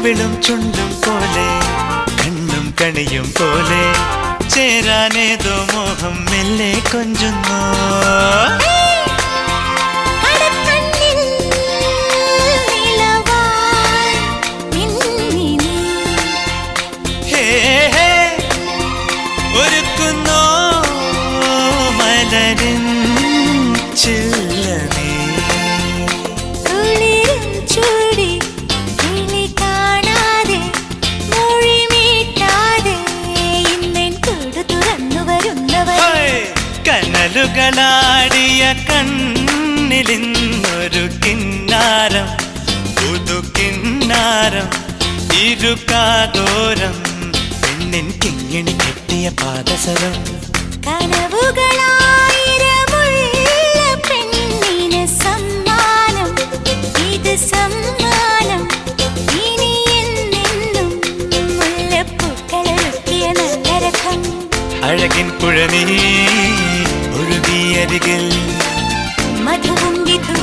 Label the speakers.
Speaker 1: കവിളും ചുണ്ടും പോലെ കണ്ണും കണിയും പോലെ ചേരാനേതോ മോഹം മെല്ലെ കൊഞ്ചുന്നു. ഒരുക്കുന്നോ മലരിൻ ചില്ലമേ കനലുകളാടിയ കണ്ണിലിന്നൊരു കിന്നാരം പുതു കിന്നാരം ഇരുകാതോരം പെണ്ണിൻ കിങ്ങിണി കെട്ടിയ പാദസരം
Speaker 2: കനവുകളായിരമുള്ള പെണ്ണിന് സമ്മാനം ഇത് സമ്മാനം ഇനി എന്നെന്നും മുല്ലപ്പൂക്കളൊരുക്കിയ നല്ല രഥം
Speaker 1: അഴകിൻ പുഴനീ ഒഴുകിയരികിൽ
Speaker 2: മധുവും വിധു